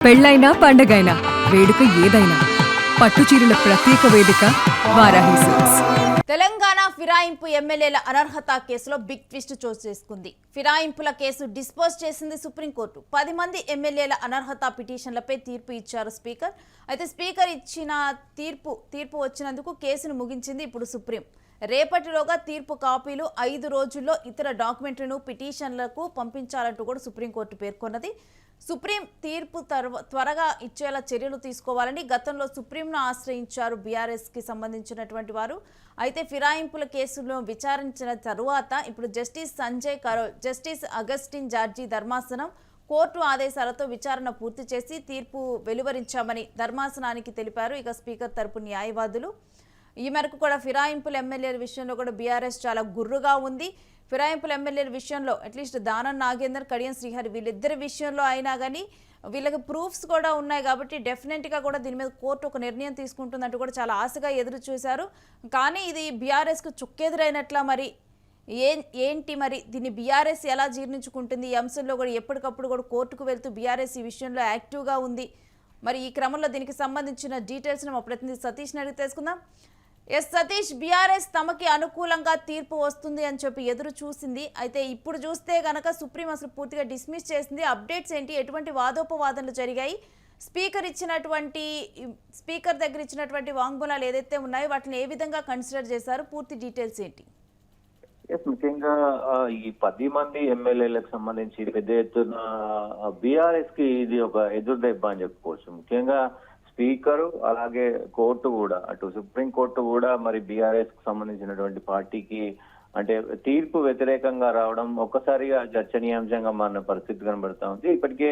పెళ్ళైనా పండగైనా వేడుక ఏదైనా పట్టుచీరల ప్రత్యేక వేదిక వారాహి సిల్క్స్. తెలంగాణ ఫిరాయింపు ఎమ్మెల్యేల అనర్హత కేసులో బిగ్ ట్విస్ట్ చోటు చేసుకుంది. ఫిరాయింపుల కేసు డిస్పోజ్ చేసింది సుప్రీంకోర్టు. 10 మంది ఎమ్మెల్యేల అనర్హత పిటిషన్లపై తీర్పు ఇచ్చారు స్పీకర్. అయితే స్పీకర్ ఇచ్చిన తీర్పు వచ్చినందుకు కేసును ముగించింది ఇప్పుడు సుప్రీం. రేపటిలోగా తీర్పు కాపీలు 5 రోజుల్లో ఇతర డాక్యుమెంట్లను పిటిషన్లకు పంపించాలంటూ కూడా సుప్రీంకోర్టు పేర్కొన్నది. సుప్రీం తీర్పు త్వరగా ఇచ్చేలా చర్యలు తీసుకోవాలని గతంలో సుప్రీంను ఆశ్రయించారు బీఆర్ఎస్కి సంబంధించినటువంటి వారు. అయితే ఫిరాయింపుల కేసులో విచారించిన తరువాత ఇప్పుడు justice Sanjay Karol, justice Augustine George ధర్మాసనం కోర్టు ఆదేశాలతో విచారణ పూర్తి చేసి తీర్పు వెలువరించామని ధర్మాసనానికి తెలిపారు. ఇక స్పీకర్ తరపు న్యాయవాదులు ఈ మేరకు కూడా ఫిరాయింపుల ఎమ్మెల్యేల విషయంలో కూడా బీఆర్ఎస్ చాలా గుర్రుగా ఉంది. ఫిరాయింపుల ఎమ్మెల్యేల విషయంలో అట్లీస్ట్ దానం నాగేందర్, కడియం శ్రీహరి వీళ్ళిద్దరి విషయంలో అయినా కానీ వీళ్ళకి ప్రూఫ్స్ కూడా ఉన్నాయి కాబట్టి డెఫినెట్గా కూడా దీని మీద కోర్టు ఒక నిర్ణయం తీసుకుంటుందంటూ కూడా చాలా ఆశగా ఎదురు చూశారు. కానీ ఇది బీఆర్ఎస్కు చుక్కెదురైనట్లా మరి ఏంటి మరి దీన్ని బీఆర్ఎస్ ఎలా జీర్ణించుకుంటుంది? ఈ అంశంలో కూడా ఎప్పటికప్పుడు కూడా కోర్టుకు వెళ్తూ బీఆర్ఎస్ ఈ విషయంలో యాక్టివ్గా ఉంది. మరి ఈ క్రమంలో దీనికి సంబంధించిన డీటెయిల్స్ని మా ప్రతినిధి సతీష్ని అడిగి తెలుసుకుందాం. సతీష్, బీఆర్ఎస్ తమకి అనుకూలంగా తీర్పు వస్తుంది అని చెప్పి ఎదురు చూసింది. అయితే ఇప్పుడు చూస్తే గనక సుప్రీం అసలు పూర్తిగా డిస్మిస్ చేసింది. అప్డేట్స్ ఏంటి? ఎటువంటి వాదోపవాదనలు జరిగాయి? స్పీకర్ దగ్గర ఇచ్చినటువంటి వాంగ్మూలాలు ఏదైతే ఉన్నాయో వాటిని ఏ విధంగా కన్సిడర్ చేశారు? పూర్తి డీటెయిల్స్ ఏంటి? ముఖ్యంగా ఈ 10 మంది ఎమ్మెల్యేలకు సంబంధించి పెద్ద ఎత్తున బీఆర్ఎస్ కి ఇది ఒక ఎదురు దెబ్బ అని చెప్పుకోవచ్చు. ముఖ్యంగా స్పీకరు అలాగే కోర్టు కూడా, అటు సుప్రీం కోర్టు కూడా మరి బీఆర్ఎస్ కు సంబంధించినటువంటి పార్టీకి అంటే తీర్పు వ్యతిరేకంగా రావడం ఒక్కసారిగా చర్చనీయాంశంగా మారిన పరిస్థితి కనబడతా ఉంది. ఇప్పటికే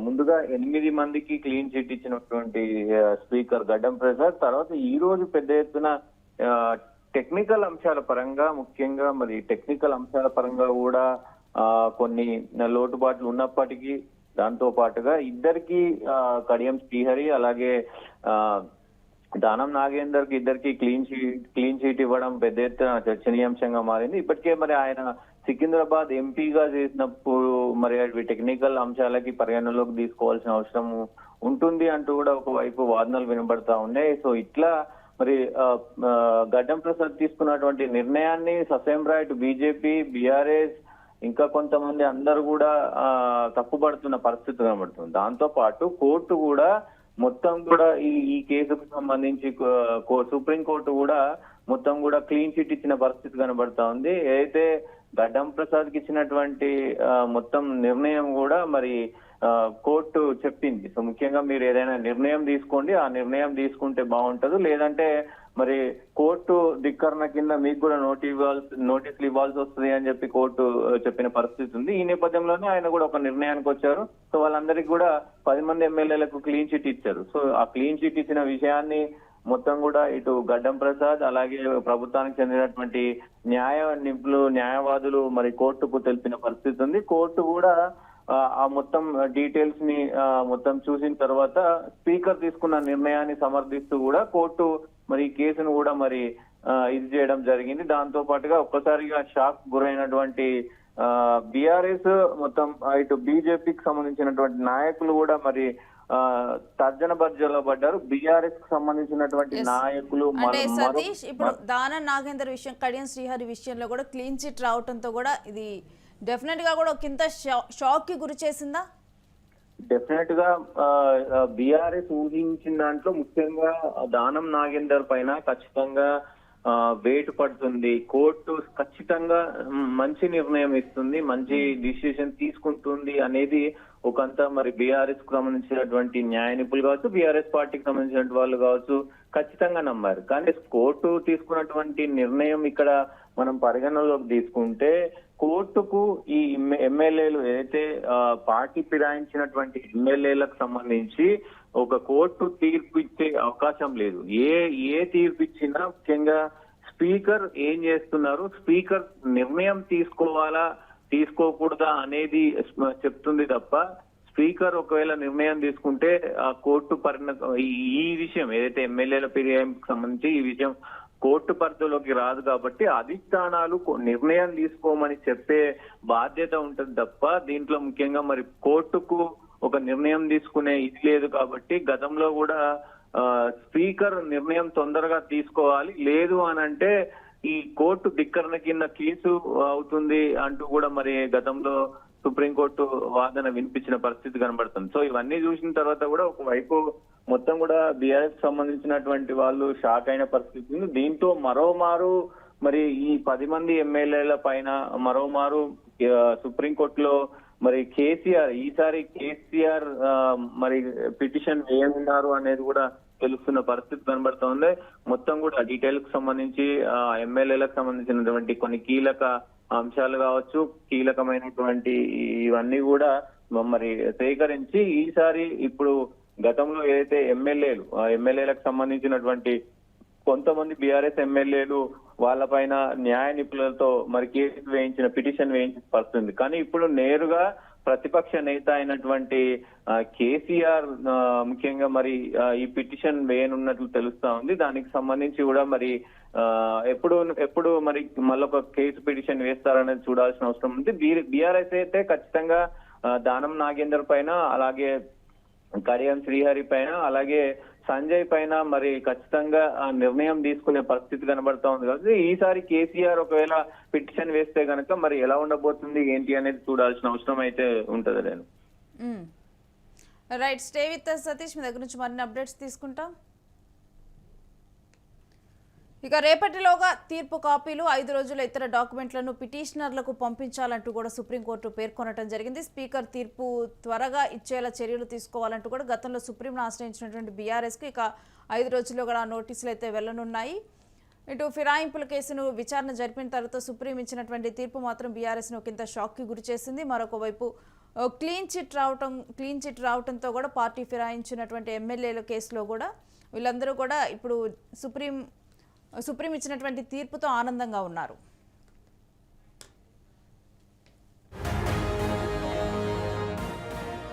ముందుగా 8 మందికి క్లీన్ చిట్ ఇచ్చినటువంటి స్పీకర్ గడ్డం ప్రసాద్ తర్వాత ఈ రోజు పెద్ద ఎత్తున టెక్నికల్ అంశాల పరంగా, ముఖ్యంగా మరి టెక్నికల్ అంశాల పరంగా కూడా కొన్ని లోటుబాట్లు ఉన్నప్పటికీ దాంతో పాటుగా ఇద్దరికి కడియం శ్రీహరి అలాగే దానం నాగేందర్ కి ఇద్దరికి క్లీన్ చీట్ ఇవ్వడం పెద్ద ఎత్తున చర్చనీయాంశంగా మారింది. ఇప్పటికే మరి ఆయన సికింద్రాబాద్ ఎంపీగా చేసినప్పుడు మరి అవి టెక్నికల్ అంశాలకి పరిగణలోకి తీసుకోవాల్సిన అవసరం ఉంటుంది అంటూ కూడా ఒకవైపు వాదనలు వినబడతా ఉన్నాయి. సో ఇట్లా మరి గడ్డం ప్రసాద్ తీసుకున్నటువంటి నిర్ణయాన్ని ససేంబ్రా, బీజేపీ, బీఆర్ఎస్ ఇంకా కొంతమంది అందరూ కూడా తప్పుపడుతున్న పరిస్థితి కనబడుతుంది. దాంతో పాటు కోర్టు కూడా మొత్తం కూడా ఈ కేసుకు సంబంధించి సుప్రీంకోర్టు కూడా మొత్తం కూడా క్లీన్ చిట్ ఇచ్చిన పరిస్థితి కనబడతా ఉంది. ఏదైతే గడ్డం ప్రసాద్ కి ఇచ్చినటువంటి మొత్తం నిర్ణయం కూడా మరి కోర్టు చెప్పింది. సో ముఖ్యంగా మీరు ఏదైనా నిర్ణయం తీసుకోండి, ఆ నిర్ణయం తీసుకుంటే బాగుంటది, లేదంటే మరి కోర్టు ధిక్కరణ కింద మీకు కూడా నోటీసులు ఇవ్వాల్సి వస్తుంది అని చెప్పి కోర్టు చెప్పిన పరిస్థితి ఉంది. ఈ నేపథ్యంలోనే ఆయన కూడా ఒక నిర్ణయానికి వచ్చారు. సో వాళ్ళందరికీ కూడా 10 మంది ఎమ్మెల్యేలకు క్లీన్ చిట్ ఇచ్చారు. సో ఆ క్లీన్ చిట్ ఇచ్చిన విషయాన్ని మొత్తం కూడా ఇటు గడ్డం ప్రసాద్ అలాగే ప్రభుత్వానికి చెందినటువంటి న్యాయవాదులు మరి కోర్టుకు తెలిపిన పరిస్థితి ఉంది. కోర్టు కూడా ఆ మొత్తం డీటెయిల్స్ ని మొత్తం చూసిన తర్వాత స్పీకర్ తీసుకున్న నిర్ణయాన్ని సమర్థిస్తూ కూడా కోర్టు మరి ఈ కేసును కూడా మరి ఇది చేయడం జరిగింది. దాంతో పాటుగా ఒక్కసారిగా షాక్ గురైనటువంటి బీఆర్ఎస్ మొత్తం ఇటు బీజేపీకి సంబంధించినటువంటి నాయకులు కూడా మరి తర్జన భర్జనలో పడ్డారు. బీఆర్ఎస్ కి సంబంధించినటువంటి నాయకులు అంటే సతీష్, ఇప్పుడు దానం నాగేందర్ విషయం, కడియం శ్రీహరి విషయంలో కూడా క్లీన్ చిట్ రావడంతో కూడా ఇది డెఫినెట్ గా కూడా ఒకంత షాక్ కి గురి చేసిందా? డెఫినెట్ గా బీఆర్ఎస్ ఊహించిన దాంట్లో ముఖ్యంగా దానం నాగేందర్ పైన ఖచ్చితంగా వేటు పడుతుంది, కోర్టు ఖచ్చితంగా మంచి నిర్ణయం ఇస్తుంది, మంచి డిసిషన్ తీసుకుంటుంది అనేది ఒకంతా మరి బీఆర్ఎస్ కు సంబంధించినటువంటి న్యాయ నిపుణులు కావచ్చు, బీఆర్ఎస్ పార్టీకి సంబంధించిన వాళ్ళు కావచ్చు ఖచ్చితంగా నమ్మారు. కానీ కోర్టు తీసుకున్నటువంటి నిర్ణయం ఇక్కడ మనం పరిగణలోకి తీసుకుంటే కోర్టుకు ఈ ఎమ్మెల్యేలు ఏదైతే పార్టీ ఫిరాయించినటువంటి ఎమ్మెల్యేలకు సంబంధించి ఒక కోర్టు తీర్పు ఇచ్చే అవకాశం లేదు. ఏ తీర్పు ఇచ్చినా ముఖ్యంగా స్పీకర్ ఏం చేస్తున్నారు, స్పీకర్ నిర్ణయం తీసుకోవాలా తీసుకోకూడదా అనేది చెప్తుంది తప్ప స్పీకర్ ఒకవేళ నిర్ణయం తీసుకుంటే ఆ కోర్టు ఈ విషయం ఏదైతే ఎమ్మెల్యేల ఫిరాయింపుకు సంబంధించి ఈ విషయం కోర్టు పరిధిలోకి రాదు కాబట్టి అధిష్టానాలు నిర్ణయం తీసుకోమని చెప్పే బాధ్యత ఉంటుంది తప్ప దీంట్లో ముఖ్యంగా మరి కోర్టుకు ఒక నిర్ణయం తీసుకునే ఇది లేదు కాబట్టి గతంలో కూడా స్పీకర్ నిర్ణయం తొందరగా తీసుకోవాలి, లేదు అని అంటే ఈ కోర్టు ధిక్కరణ కింద కేసు అవుతుంది అంటూ కూడా మరి గతంలో సుప్రీంకోర్టు వాదన వినిపించిన పరిస్థితి కనబడుతుంది. సో ఇవన్నీ చూసిన తర్వాత కూడా ఒకవైపు మొత్తం కూడా బీఆర్ఎస్ సంబంధించినటువంటి వాళ్ళు షాక్ అయిన పరిస్థితి ఉంది. దీంతో మరోమారు మరి ఈ 10 మంది ఎమ్మెల్యేల పైన మరోమారు సుప్రీంకోర్టులో మరి ఈసారి కేసీఆర్ మరి పిటిషన్ వేయనున్నారు అనేది కూడా తెలుస్తున్న పరిస్థితి కనబడుతోంది. మొత్తం కూడా డీటెయిల్ కు సంబంధించి ఎమ్మెల్యేలకు సంబంధించినటువంటి కొన్ని కీలక అంశాలు కావచ్చు, కీలకమైనటువంటి ఇవన్నీ కూడా మరి సేకరించి ఈసారి ఇప్పుడు గతంలో ఏదైతే ఎమ్మెల్యేలకు సంబంధించినటువంటి కొంతమంది బీఆర్ఎస్ ఎమ్మెల్యేలు వాళ్ళపైన న్యాయ నిపుణులతో మరి కేసు వేయించిన పిటిషన్ వేయించిన పరిస్థితి. కానీ ఇప్పుడు నేరుగా ప్రతిపక్ష నేత అయినటువంటి కేసీఆర్ ముఖ్యంగా మరి ఈ పిటిషన్ వేయనున్నట్లు తెలుస్తా ఉంది. దానికి సంబంధించి కూడా మరి ఎప్పుడు మరి మళ్ళొక కేసు పిటిషన్ వేస్తారనేది చూడాల్సిన అవసరం ఉంది. బీఆర్ఎస్ అయితే ఖచ్చితంగా దానం నాగేందర్ పైన, అలాగే కడియం శ్రీహరి పైన, అలాగే సంజయ్ పైన మరి ఖచ్చితంగా నిర్ణయం తీసుకునే పరిస్థితి కనబడతా ఉంది. కాబట్టి ఈసారి కేసీఆర్ ఒకవేళ పిటిషన్ వేస్తే గనక మరి ఎలా ఉండబోతుంది ఏంటి అనేది చూడాల్సిన అవసరం అయితే ఉంటది. నేను రైట్, స్టే విత్ సతీష్, మీ దగ్గర నుంచి మరిన్ని అప్డేట్స్ తీసుకుంటాం. ఇక రేపటిలోగా తీర్పు కాపీలు 5 రోజుల ఇతర డాక్యుమెంట్లను పిటిషనర్లకు పంపించాలంటూ కూడా సుప్రీంకోర్టు పేర్కొనడం జరిగింది. స్పీకర్ తీర్పు త్వరగా ఇచ్చేలా చర్యలు తీసుకోవాలంటూ కూడా గతంలో సుప్రీంను ఆశ్రయించినటువంటి బీఆర్ఎస్కు ఇక 5 రోజుల్లో కూడా నోటీసులు అయితే వెళ్లనున్నాయి. ఇటు ఫిరాయింపుల కేసును విచారణ జరిపిన తర్వాత సుప్రీం ఇచ్చినటువంటి తీర్పు మాత్రం బీఆర్ఎస్ను ఒకంత షాక్కి గురి చేసింది. మరొక వైపు క్లీన్ చిట్ రావడంతో కూడా పార్టీ ఫిరాయించినటువంటి ఎమ్మెల్యేల కేసులో కూడా వీళ్ళందరూ కూడా ఇప్పుడు సుప్రీం ఇచ్చినటువంటి తీర్పుతో ఆనందంగా ఉన్నారు.